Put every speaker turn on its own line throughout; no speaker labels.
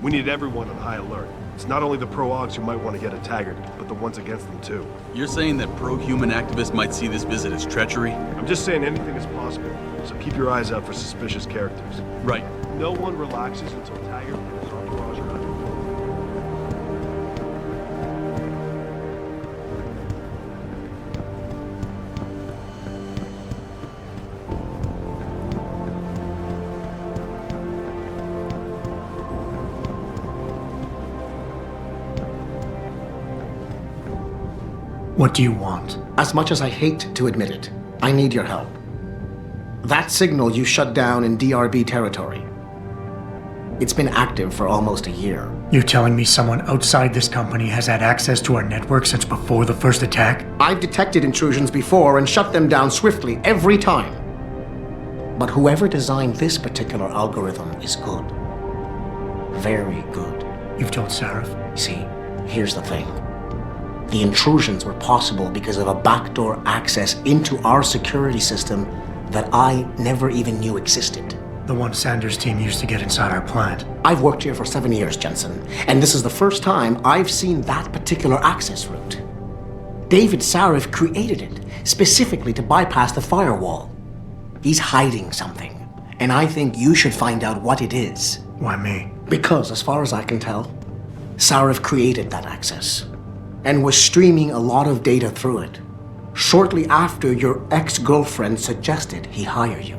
We need everyone on high alert. It's not only the pro-Augs who might want to get a taggart, but the ones against them too.
You're saying that pro-human activists might see this visit as treachery?
I'm just saying anything is possible, so keep your eyes out for suspicious characters.
Right.
No one relaxes until Taggart and his entourage are out.
What do you want?
As much as I hate to admit it, I need your help. That signal you shut down in DRB territory. It's been active for almost a year.
You're telling me someone outside this company has had access to our network since before the first attack?
I've detected intrusions before and shut them down swiftly every time. But whoever designed this particular algorithm is good. Very good.
You've told Sarif?
See, here's the thing. The intrusions were possible because of a backdoor access into our security system that I never even knew existed.
The one Sanders' team used to get inside our plant.
I've worked here for 7 years, Jensen, and this is the first time I've seen that particular access route. David Sarif created it specifically to bypass the firewall. He's hiding something, and I think you should find out what it is.
Why me?
Because, as far as I can tell, Sarif created that access and was streaming a lot of data through it, shortly after your ex-girlfriend suggested he hire you.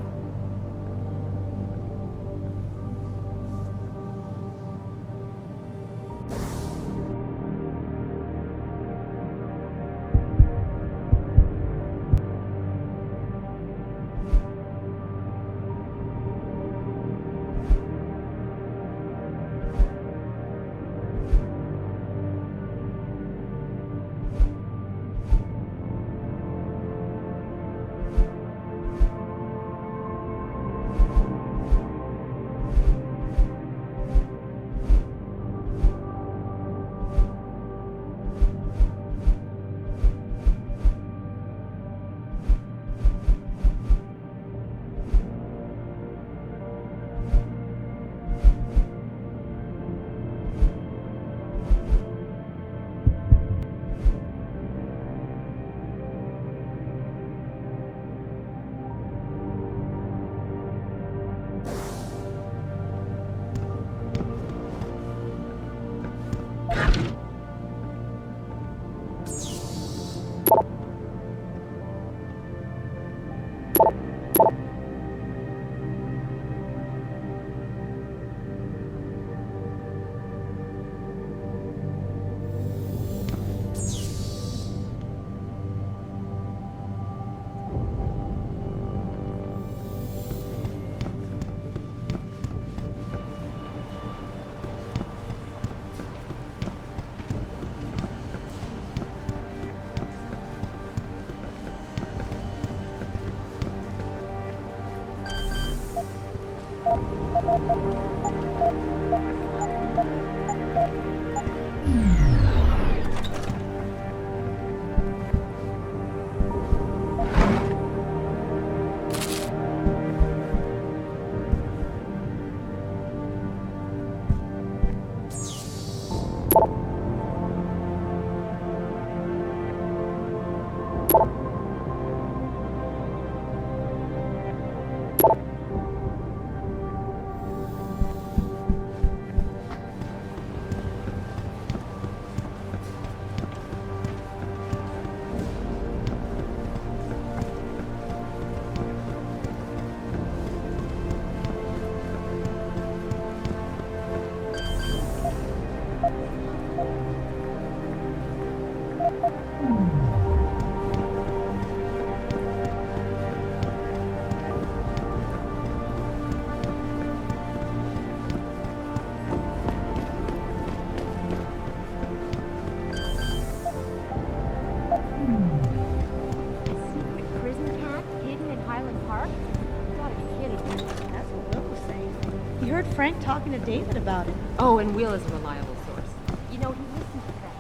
Frank talking to David about it.
Oh, and Will is a reliable source. You know, he listens to that.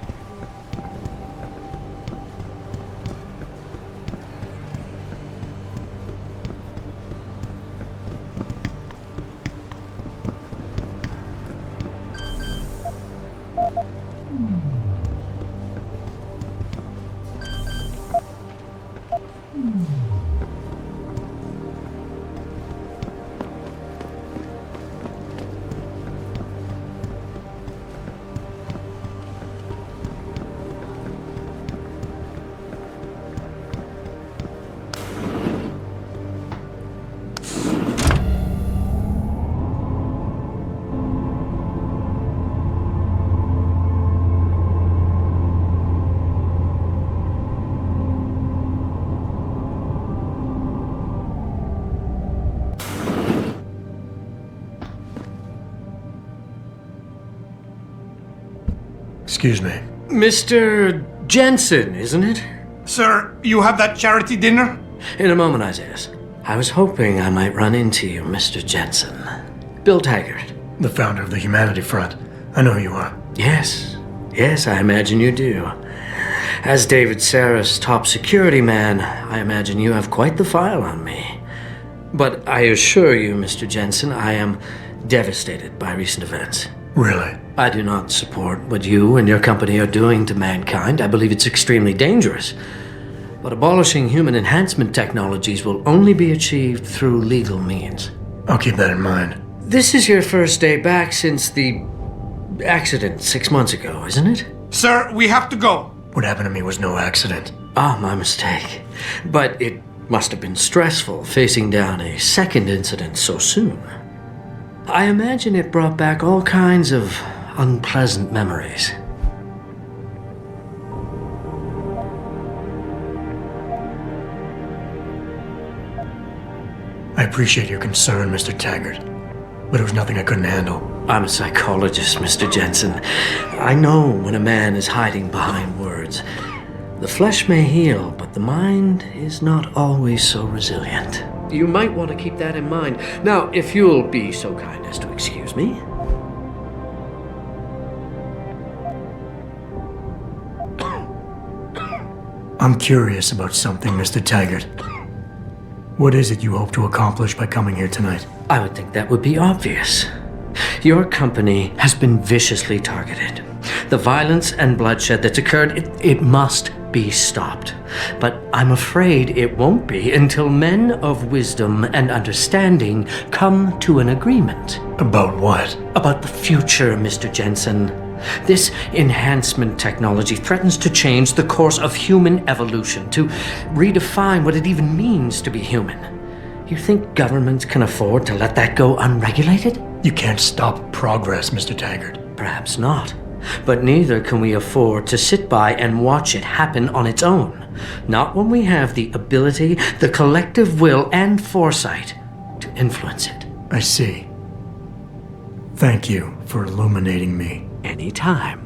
Excuse me.
Mr. Jensen, isn't it?
Sir, you have that charity dinner?
In a moment, Isaiah. I was hoping I might run into you, Mr. Jensen. Bill Taggart.
The founder of the Humanity Front. I know who you are.
Yes, I imagine you do. As David Sarif's top security man, I imagine you have quite the file on me. But I assure you, Mr. Jensen, I am devastated by recent events.
Really?
I do not support what you and your company are doing to mankind. I believe it's extremely dangerous. But abolishing human enhancement technologies will only be achieved through legal means.
I'll keep that in mind.
This is your first day back since the accident 6 months ago, isn't it?
Sir, we have to go.
What happened to me was no accident.
Ah, my mistake. But it must have been stressful facing down a second incident so soon. I imagine it brought back all kinds of unpleasant memories.
I appreciate your concern, Mr. Taggart, but it was nothing I couldn't handle.
I'm a psychologist, Mr. Jensen. I know when a man is hiding behind words. The flesh may heal, but the mind is not always so resilient. You might want to keep that in mind. Now, if you'll be so kind as to excuse me.
I'm curious about something, Mr. Taggart. What is it you hope to accomplish by coming here tonight?
I would think that would be obvious. Your company has been viciously targeted. The violence and bloodshed that's occurred, it must be stopped. But I'm afraid it won't be until men of wisdom and understanding come to an agreement.
About what?
About the future, Mr. Jensen. This enhancement technology threatens to change the course of human evolution, to redefine what it even means to be human. You think governments can afford to let that go unregulated?
You can't stop progress, Mr. Taggart.
Perhaps not. But neither can we afford to sit by and watch it happen on its own. Not when we have the ability, the collective will, and foresight to influence it.
I see. Thank you for illuminating me.
Anytime.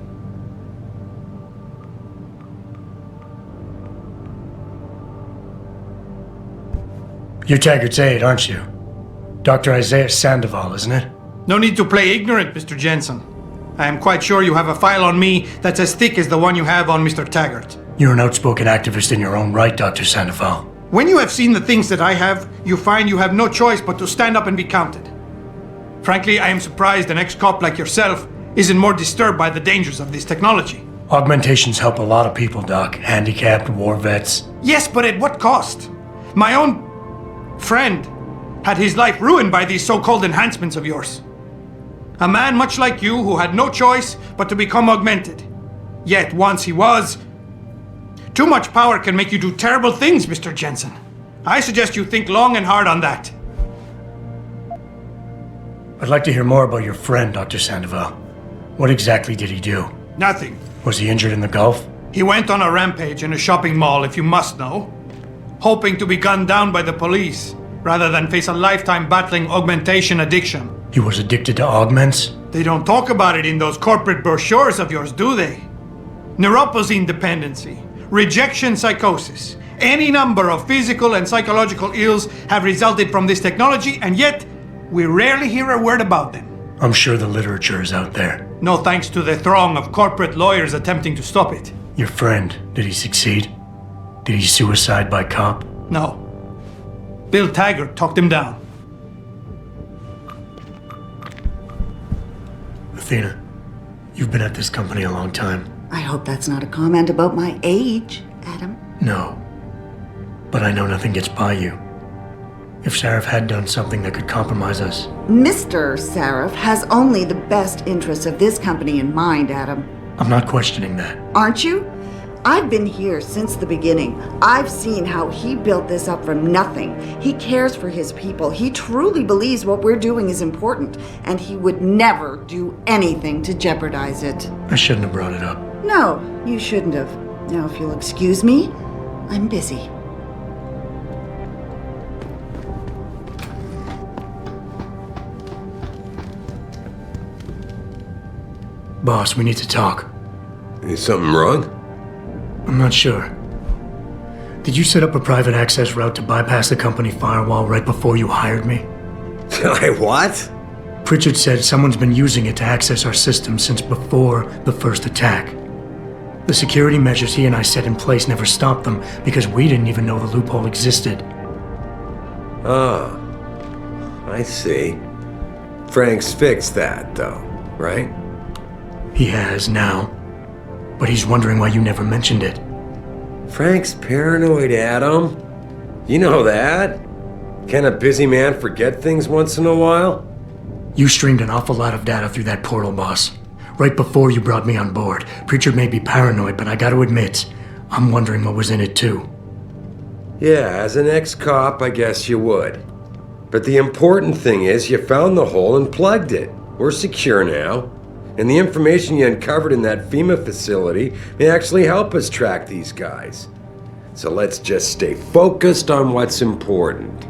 You're Taggart's aide, aren't you? Dr. Isaiah Sandoval, isn't it?
No need to play ignorant, Mr. Jensen. I am quite sure you have a file on me that's as thick as the one you have on Mr. Taggart.
You're an outspoken activist in your own right, Dr. Sandoval.
When you have seen the things that I have, you find you have no choice but to stand up and be counted. Frankly, I am surprised an ex-cop like yourself isn't more disturbed by the dangers of this technology.
Augmentations help a lot of people, Doc. Handicapped, war vets.
Yes, but at what cost? My own friend had his life ruined by these so-called enhancements of yours. A man much like you who had no choice but to become augmented. Yet once he was... Too much power can make you do terrible things, Mr. Jensen. I suggest you think long and hard on that.
I'd like to hear more about your friend, Dr. Sandoval. What exactly did he do?
Nothing.
Was he injured in the Gulf?
He went on a rampage in a shopping mall, if you must know, hoping to be gunned down by the police, rather than face a lifetime battling augmentation addiction.
He was addicted to augments?
They don't talk about it in those corporate brochures of yours, do they? Neuroposine dependency, rejection psychosis, any number of physical and psychological ills have resulted from this technology, and yet we rarely hear a word about them.
I'm sure the literature is out there.
No thanks to the throng of corporate lawyers attempting to stop it.
Your friend, did he succeed? Did he suicide by cop?
No. Bill Taggart talked him down.
Athena, you've been at this company a long time.
I hope that's not a comment about my age, Adam.
No. But I know nothing gets by you. If Sarif had done something that could compromise us.
Mr. Sarif has only the best interests of this company in mind, Adam.
I'm not questioning that.
Aren't you? I've been here since the beginning. I've seen how he built this up from nothing. He cares for his people. He truly believes what we're doing is important, and he would never do anything to jeopardize it.
I shouldn't have brought it up.
No, you shouldn't have. Now, if you'll excuse me, I'm busy.
Boss, we need to talk.
Is something wrong?
I'm not sure. Did you set up a private access route to bypass the company firewall right before you hired me?
What?
Pritchard said someone's been using it to access our system since before the first attack. The security measures he and I set in place never stopped them because we didn't even know the loophole existed.
Ah, I see. Frank's fixed that, though, right?
He has now, but he's wondering why you never mentioned it.
Frank's paranoid, Adam. You know that. Can a busy man forget things once in a while?
You streamed an awful lot of data through that portal, boss. Right before you brought me on board. Pritchard may be paranoid, but I gotta admit, I'm wondering what was in it too.
Yeah, as an ex-cop, I guess you would. But the important thing is you found the hole and plugged it. We're secure now. And the information you uncovered in that FEMA facility may actually help us track these guys. So let's just stay focused on what's important.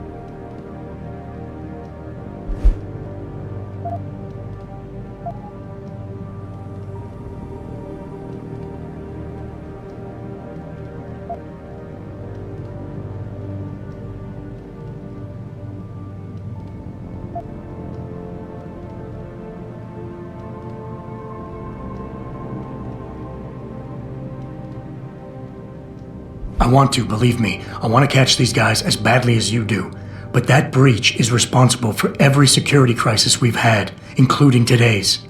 I want to, believe me. I want to catch these guys as badly as you do. But that breach is responsible for every security crisis we've had, including today's.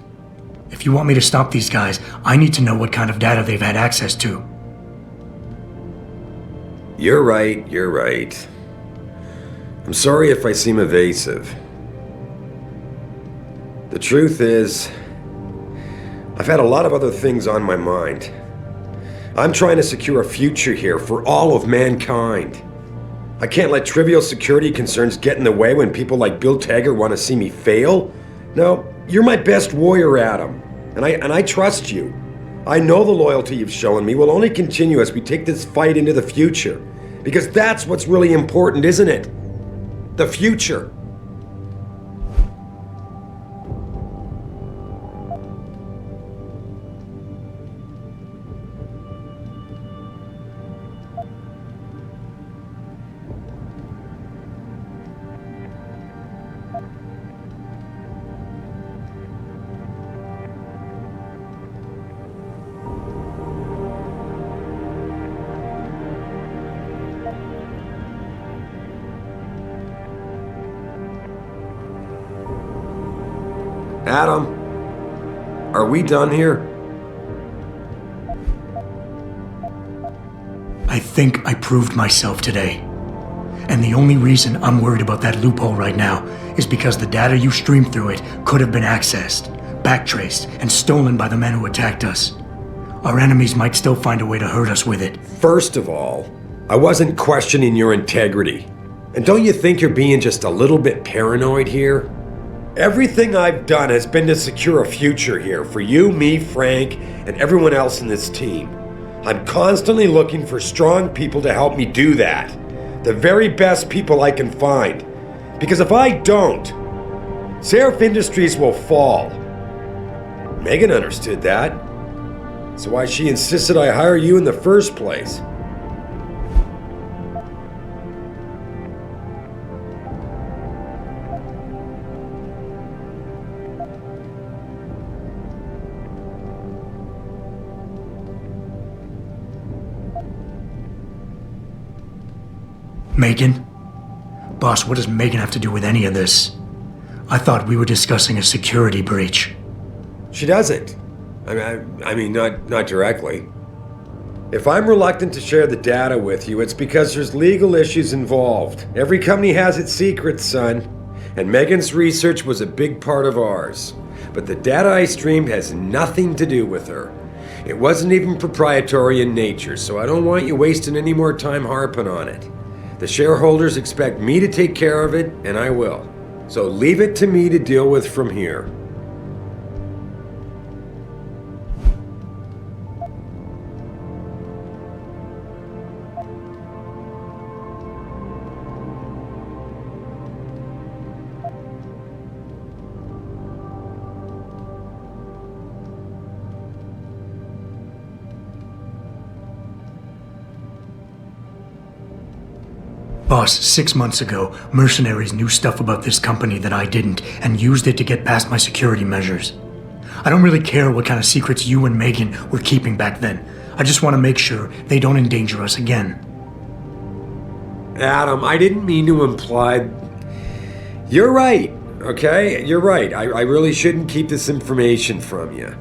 If you want me to stop these guys, I need to know what kind of data they've had access to.
You're right. I'm sorry if I seem evasive. The truth is, I've had a lot of other things on my mind. I'm trying to secure a future here for all of mankind. I can't let trivial security concerns get in the way when people like Bill Taggart want to see me fail. No, you're my best warrior, Adam, and I trust you. I know the loyalty you've shown me will only continue as we take this fight into the future, because that's what's really important, isn't it? The future. Adam, are we done here?
I think I proved myself today. And the only reason I'm worried about that loophole right now is because the data you streamed through it could have been accessed, backtraced, and stolen by the men who attacked us. Our enemies might still find a way to hurt us with it.
First of all, I wasn't questioning your integrity. And don't you think you're being just a little bit paranoid here? Everything I've done has been to secure a future here for you, me, Frank, and everyone else in this team. I'm constantly looking for strong people to help me do that. The very best people I can find. Because if I don't, Sarif Industries will fall. Megan understood that. That's why she insisted I hire you in the first place.
Megan? Boss, what does Megan have to do with any of this? I thought we were discussing a security breach.
She doesn't. I mean, not directly. If I'm reluctant to share the data with you, it's because there's legal issues involved. Every company has its secrets, son. And Megan's research was a big part of ours. But the data I streamed has nothing to do with her. It wasn't even proprietary in nature, so I don't want you wasting any more time harping on it. The shareholders expect me to take care of it, and I will. So leave it to me to deal with from here.
Boss, 6 months ago, mercenaries knew stuff about this company that I didn't and used it to get past my security measures. I don't really care what kind of secrets you and Megan were keeping back then. I just want to make sure they don't endanger us again.
Adam, I didn't mean to imply... You're right, okay? You're right. I really shouldn't keep this information from you.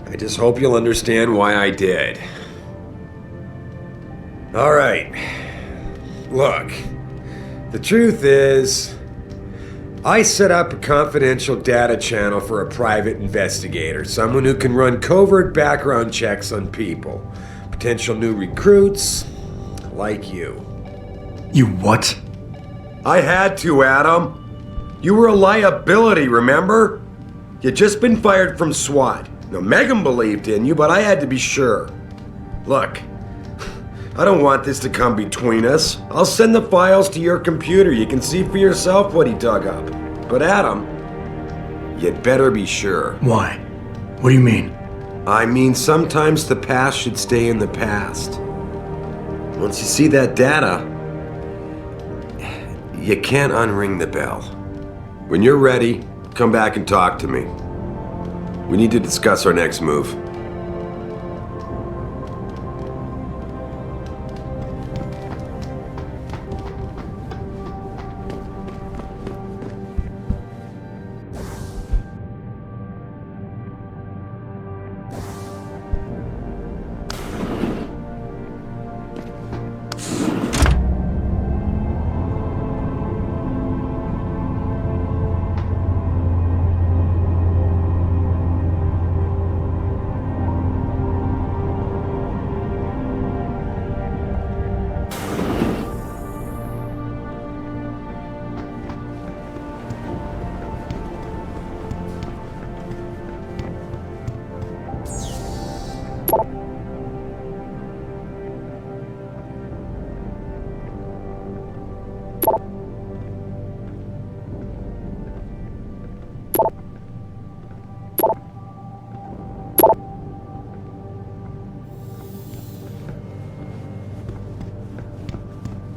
I just hope you'll understand why I did. All right. Look, the truth is, I set up a confidential data channel for a private investigator, someone who can run covert background checks on people, potential new recruits, like you.
You what?
I had to, Adam. You were a liability, remember? You'd just been fired from SWAT. Now, Megan believed in you, but I had to be sure. Look, I don't want this to come between us. I'll send the files to your computer. You can see for yourself what he dug up. But Adam, you'd better be sure.
Why? What do you mean?
I mean, sometimes the past should stay in the past. Once you see that data, you can't unring the bell. When you're ready, come back and talk to me. We need to discuss our next move.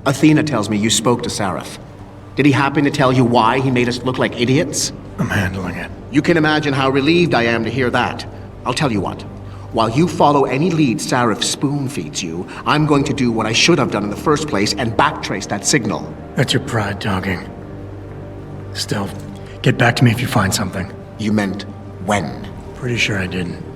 Athena tells me you spoke to Sarif. Did he happen to tell you why he made us look like idiots?
I'm handling it.
You can imagine how relieved I am to hear that. I'll tell you what. While you follow any lead Sarif spoon-feeds you, I'm going to do what I should have done in the first place and backtrace that signal.
That's your pride talking. Still, get back to me if you find something.
You meant when?
Pretty sure I didn't.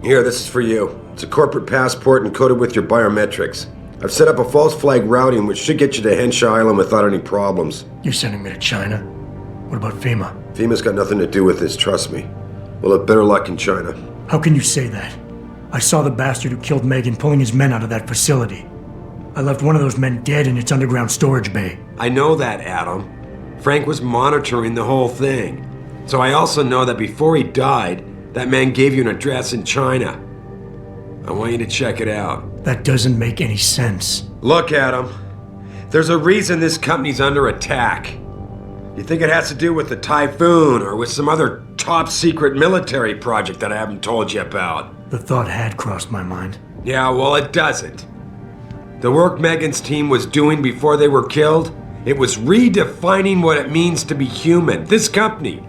Here, this is for you. It's a corporate passport encoded with your biometrics. I've set up a false flag routing which should get you to Henshaw Island without any problems.
You're sending me to China? What about FEMA?
FEMA's got nothing to do with this, trust me. We'll have better luck in China.
How can you say that? I saw the bastard who killed Megan pulling his men out of that facility. I left one of those men dead in its underground storage bay.
I know that, Adam. Frank was monitoring the whole thing. So I also know that before he died, that man gave you an address in China. I want you to check it out.
That doesn't make any sense.
Look, Adam. There's a reason this company's under attack. You think it has to do with the Typhoon or with some other top-secret military project that I haven't told you about?
The thought had crossed my mind.
Yeah, well, it doesn't. The work Megan's team was doing before they were killed, it was redefining what it means to be human. This company,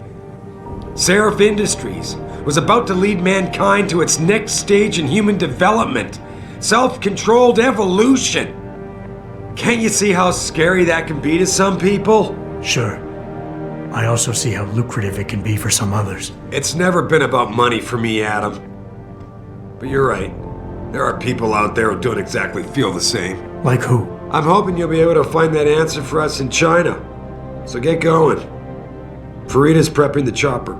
Sarif Industries, was about to lead mankind to its next stage in human development. Self-controlled evolution. Can't you see how scary that can be to some people?
Sure. I also see how lucrative it can be for some others.
It's never been about money for me, Adam. But you're right. There are people out there who don't exactly feel the same.
Like who?
I'm hoping you'll be able to find that answer for us in China. So get going. Farida's prepping the chopper.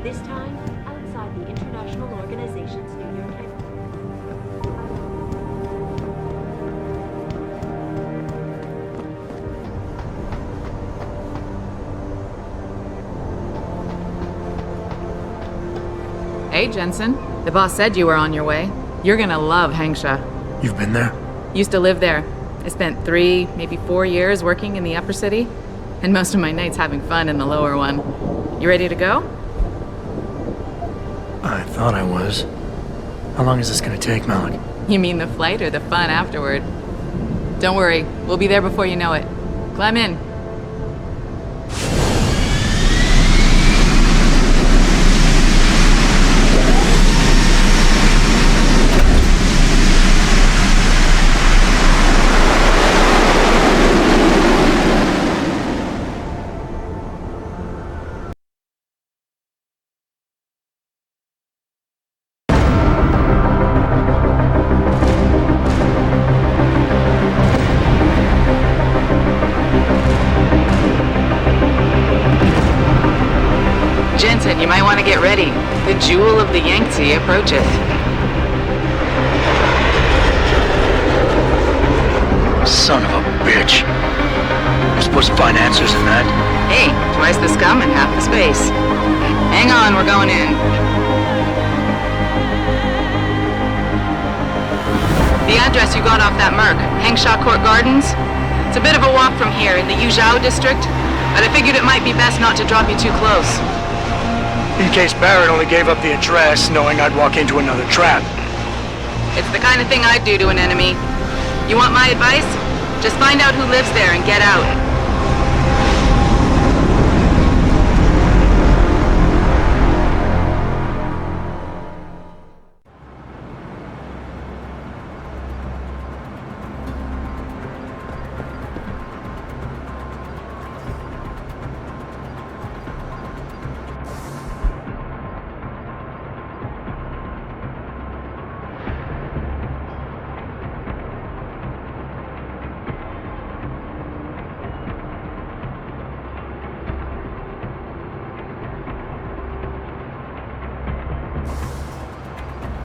This time, outside the international organization's New York headquarters.
Hey, Jensen. The boss said you were on your way. You're gonna love Hengsha.
You've been there?
Used to live there. I spent 3, maybe 4 years working in the upper city, and most of my nights having fun in the lower one. You ready to go?
I thought I was. How long is this gonna take, Malik?
You mean the flight or the fun afterward? Don't worry, we'll be there before you know it. Climb in. Jensen, you might want to get ready. The jewel of the Yangtze approacheth.
Son of a bitch. You're supposed to find answers in that.
Hey, twice the scum and half the space. Hang on, we're going in. The address you got off that Merc, Hengsha Court Gardens? It's a bit of a walk from here in the Yuzhou district, but I figured it might be best not to drop you too close.
In case Barrett only gave up the address knowing I'd walk into another trap.
It's the kind of thing I'd do to an enemy. You want my advice? Just find out who lives there and get out.